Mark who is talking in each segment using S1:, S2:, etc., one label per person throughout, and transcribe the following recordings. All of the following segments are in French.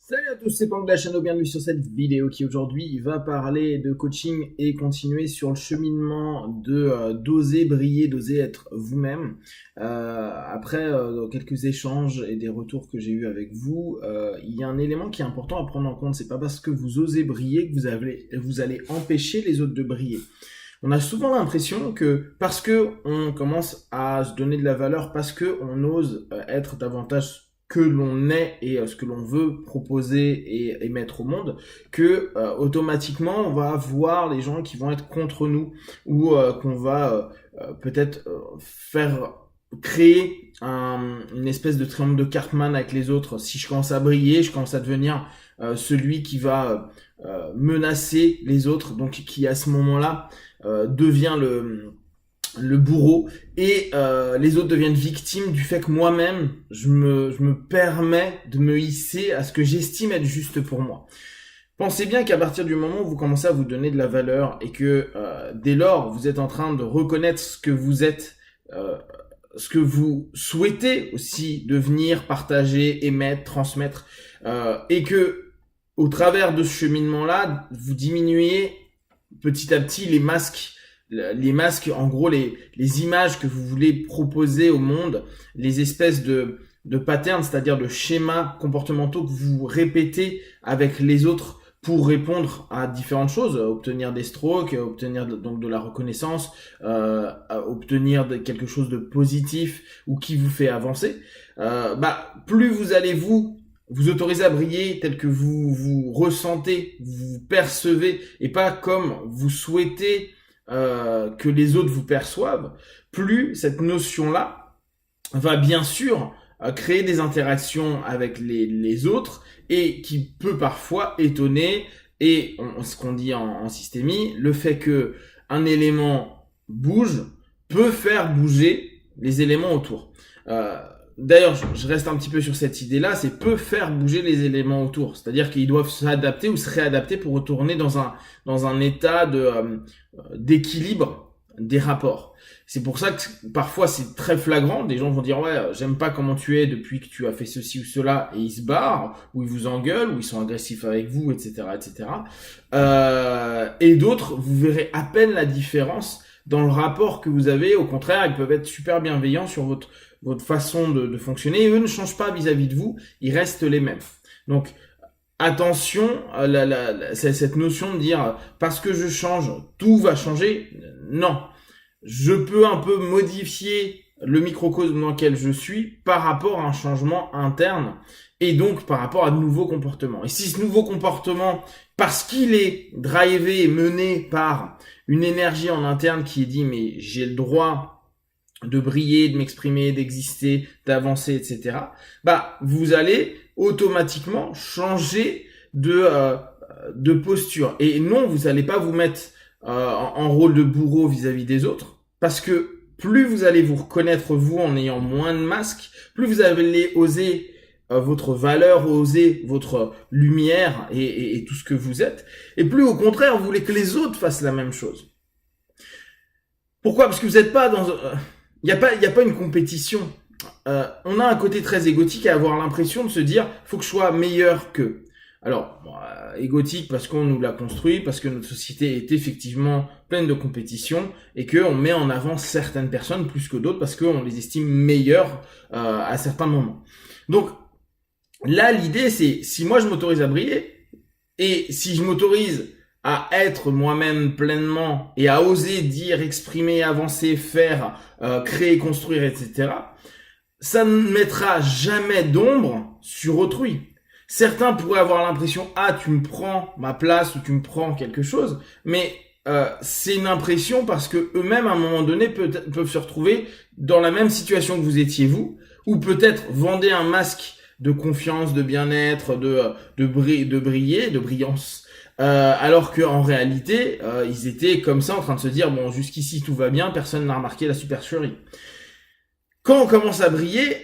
S1: Salut à tous, c'est Pank de la chaîne, bienvenue sur cette vidéo qui aujourd'hui va parler de coaching et continuer sur le cheminement de d'oser briller, d'oser être vous-même. Après quelques échanges et des retours que j'ai eu avec vous, il y a un élément qui est important à prendre en compte. C'est pas parce que vous osez briller que vous allez empêcher les autres de briller. On a souvent l'impression que parce que on commence à se donner de la valeur, parce que on ose être davantage que l'on est et ce que l'on veut proposer et mettre au monde, que automatiquement on va voir les gens qui vont être contre nous ou qu'on va peut-être faire créer une espèce de triangle de Cartman avec les autres. Si je commence à briller, je commence à devenir celui qui va menacer les autres, donc qui à ce moment-là devient le bourreau et les autres deviennent victimes du fait que moi-même je me permets de me hisser à ce que j'estime être juste pour moi. Pensez bien qu'à partir du moment où vous commencez à vous donner de la valeur et que dès lors vous êtes en train de reconnaître ce que vous êtes, ce que vous souhaitez aussi devenir, partager, émettre, transmettre, et que au travers de ce cheminement-là, vous diminuez petit à petit les masques, en gros, les images que vous voulez proposer au monde, les espèces de patterns, c'est-à-dire de schémas comportementaux que vous répétez avec les autres pour répondre à différentes choses, obtenir des strokes, obtenir donc de la reconnaissance, obtenir quelque chose de positif ou qui vous fait avancer. Plus vous allez vous autoriser à briller tel que vous ressentez, vous percevez, et pas comme vous souhaitez que les autres vous perçoivent, plus cette notion-là va bien sûr créer des interactions avec les autres et qui peut parfois étonner. Et ce qu'on dit en systémie, le fait que un élément bouge peut faire bouger les éléments autour. D'ailleurs, je reste un petit peu sur cette idée-là, c'est peut faire bouger les éléments autour. C'est-à-dire qu'ils doivent s'adapter ou se réadapter pour retourner dans un état d'équilibre des rapports. C'est pour ça que parfois c'est très flagrant. Des gens vont dire ouais, j'aime pas comment tu es depuis que tu as fait ceci ou cela, et ils se barrent, ou ils vous engueulent, ou ils sont agressifs avec vous, etc., etc. Et d'autres, vous verrez à peine la différence dans le rapport que vous avez. Au contraire, ils peuvent être super bienveillants sur votre façon de fonctionner, et eux ne changent pas vis-à-vis de vous, ils restent les mêmes. Donc attention, cette notion de dire parce que je change, tout va changer, non. Je peux un peu modifier le microcosme dans lequel je suis par rapport à un changement interne et donc par rapport à de nouveaux comportements. Et si ce nouveau comportement, parce qu'il est drivé et mené par une énergie en interne qui est dit mais j'ai le droit de briller, de m'exprimer, d'exister, d'avancer, etc., vous allez automatiquement changer de posture. Et non, vous n'allez pas vous mettre en rôle de bourreau vis-à-vis des autres, parce que plus vous allez vous reconnaître vous en ayant moins de masques, plus vous allez oser votre valeur, oser votre lumière et tout ce que vous êtes, et plus au contraire vous voulez que les autres fassent la même chose. Pourquoi ? Parce que vous n'êtes pas dans... Il n'y a pas une compétition. On a un côté très égotique à avoir l'impression de se dire faut que je sois meilleur qu'eux. Alors, égotique parce qu'on nous l'a construit, parce que notre société est effectivement pleine de compétition et qu'on met en avant certaines personnes plus que d'autres parce qu'on les estime meilleures à certains moments. Donc là, l'idée c'est si moi je m'autorise à briller et si je m'autorise à être moi-même pleinement et à oser dire, exprimer, avancer, faire, créer, construire, etc., ça ne mettra jamais d'ombre sur autrui. Certains pourraient avoir l'impression tu me prends ma place ou tu me prends quelque chose, mais c'est une impression parce que eux-mêmes à un moment donné peuvent se retrouver dans la même situation que vous étiez vous, ou peut-être vendez un masque de confiance, de bien-être, de briller, de brillance. Alors que en réalité, ils étaient comme ça en train de se dire bon, jusqu'ici tout va bien, personne n'a remarqué la supercherie. Quand on commence à briller,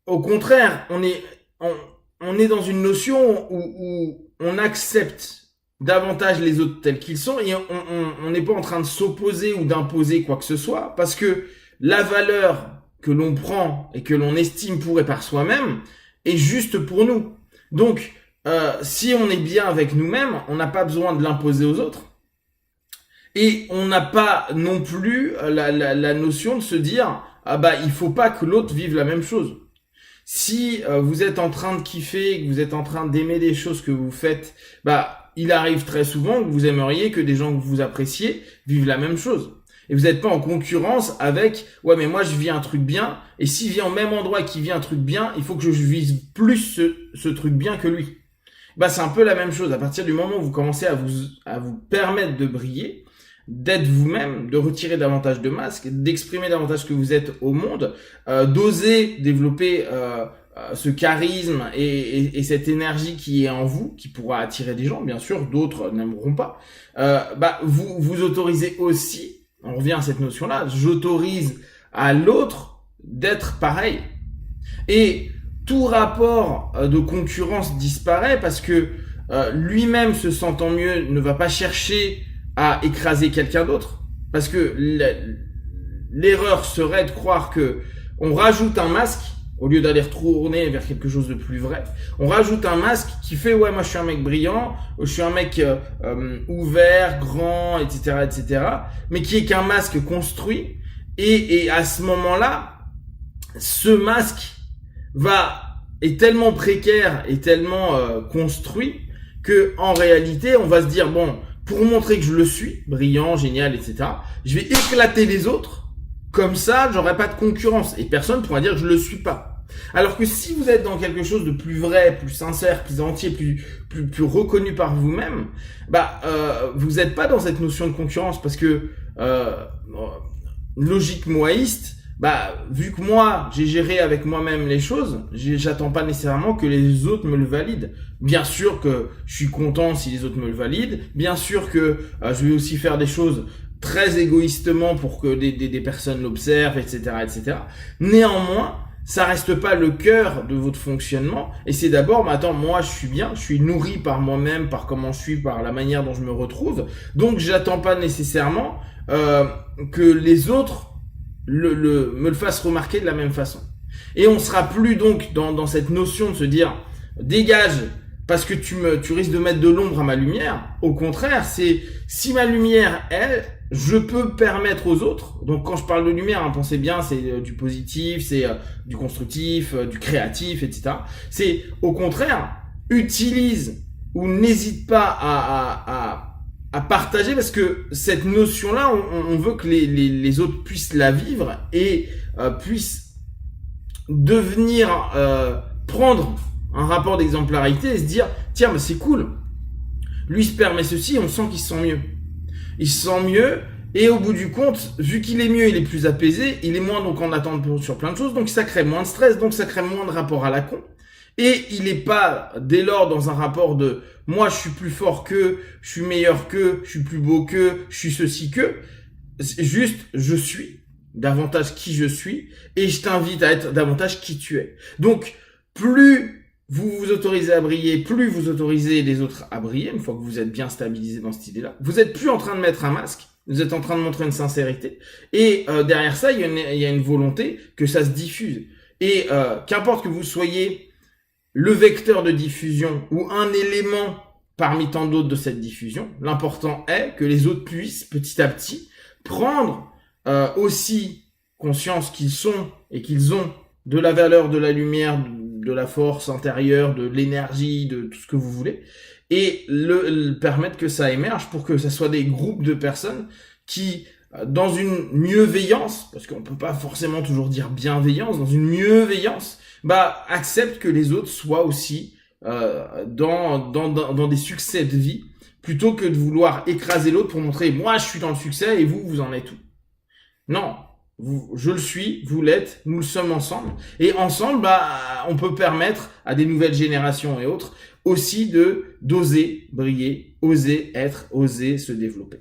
S1: au contraire, on est dans une notion où on accepte davantage les autres tels qu'ils sont et on n'est pas en train de s'opposer ou d'imposer quoi que ce soit, parce que la valeur que l'on prend et que l'on estime pour et par soi-même est juste pour nous. Donc, si on est bien avec nous-mêmes, on n'a pas besoin de l'imposer aux autres. Et on n'a pas non plus la notion de se dire, ah bah il faut pas que l'autre vive la même chose. Si vous êtes en train de kiffer, que vous êtes en train d'aimer des choses que vous faites, bah il arrive très souvent que vous aimeriez que des gens que vous appréciez vivent la même chose. Et vous n'êtes pas en concurrence avec, ouais mais moi je vis un truc bien, et s'il vit au même endroit qu'il vit un truc bien, il faut que je vise plus ce truc bien que lui. Bah c'est un peu la même chose. À partir du moment où vous commencez à vous permettre de briller, d'être vous-même, de retirer davantage de masques, d'exprimer davantage ce que vous êtes au monde, d'oser développer ce charisme et cette énergie qui est en vous, qui pourra attirer des gens, bien sûr, d'autres n'aimeront pas, bah vous autorisez aussi, on revient à cette notion-là, j'autorise à l'autre d'être pareil. Et tout rapport de concurrence disparaît parce que lui-même se sentant mieux ne va pas chercher à écraser quelqu'un d'autre, parce que l'erreur serait de croire que on rajoute un masque au lieu d'aller retourner vers quelque chose de plus vrai. On rajoute un masque qui fait ouais moi je suis un mec brillant, je suis un mec ouvert, grand, etc., mais qui est qu'un masque construit, et à ce moment-là, ce masque est tellement précaire et tellement construit que en réalité on va se dire bon, pour montrer que je le suis, brillant, génial, etc., je vais éclater les autres, comme ça, j'aurai pas de concurrence, et personne pourra dire que je le suis pas. Alors que si vous êtes dans quelque chose de plus vrai, plus sincère, plus entier, plus reconnu par vous-même, bah, vous n'êtes pas dans cette notion de concurrence, parce que, logique moïste, bah, vu que moi, j'ai géré avec moi-même les choses, j'attends pas nécessairement que les autres me le valident. Bien sûr que je suis content si les autres me le valident. Bien sûr que je vais aussi faire des choses très égoïstement pour que des personnes l'observent, etc. Néanmoins, ça reste pas le cœur de votre fonctionnement. Et c'est d'abord, mais attends, moi, je suis bien, je suis nourri par moi-même, par comment je suis, par la manière dont je me retrouve. Donc, j'attends pas nécessairement que les autres me le fasse remarquer de la même façon. Et on sera plus donc dans cette notion de se dire dégage parce que tu risques de mettre de l'ombre à ma lumière. Au contraire, c'est si ma lumière je peux permettre aux autres. Donc quand je parle de lumière, hein, pensez bien, c'est du positif, c'est du constructif, du créatif, etc. C'est au contraire, utilise ou n'hésite pas à partager, parce que cette notion-là, on veut que les autres puissent la vivre et puissent devenir prendre un rapport d'exemplarité et se dire tiens mais c'est cool, lui se permet ceci, on sent qu'il se sent mieux. Il se sent mieux et au bout du compte, vu qu'il est mieux, il est plus apaisé, il est moins donc en attente sur plein de choses, donc ça crée moins de stress, donc ça crée moins de rapport à la con. Et il n'est pas dès lors dans un rapport de moi je suis plus fort que, je suis meilleur que, je suis plus beau que, je suis ceci que. C'est juste je suis davantage qui je suis et je t'invite à être davantage qui tu es. Donc plus vous vous autorisez à briller, plus vous autorisez les autres à briller, une fois que vous êtes bien stabilisé dans cette idée-là. Vous êtes plus en train de mettre un masque, vous êtes en train de montrer une sincérité. Et derrière ça, il y a une volonté que ça se diffuse. Et qu'importe que vous soyez le vecteur de diffusion ou un élément parmi tant d'autres de cette diffusion, l'important est que les autres puissent petit à petit prendre aussi conscience qu'ils sont et qu'ils ont de la valeur de la lumière, de la force intérieure, de l'énergie, de tout ce que vous voulez, et le permettre que ça émerge pour que ça soit des groupes de personnes qui, dans une mieux-veillance, parce qu'on peut pas forcément toujours dire bienveillance, dans une mieux-veillance, bah acceptent que les autres soient aussi dans des succès de vie, plutôt que de vouloir écraser l'autre pour montrer moi je suis dans le succès et vous en êtes où. Non. Je le suis, vous l'êtes, nous le sommes ensemble. Et ensemble, bah, on peut permettre à des nouvelles générations et autres aussi d'oser briller, oser être, oser se développer.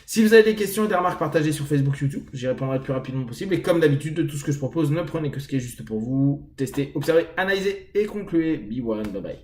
S1: Si vous avez des questions et des remarques, partagées sur Facebook, YouTube, j'y répondrai le plus rapidement possible. Et comme d'habitude, de tout ce que je propose, ne prenez que ce qui est juste pour vous. Testez, observez, analysez et concluez. Be one, bye bye.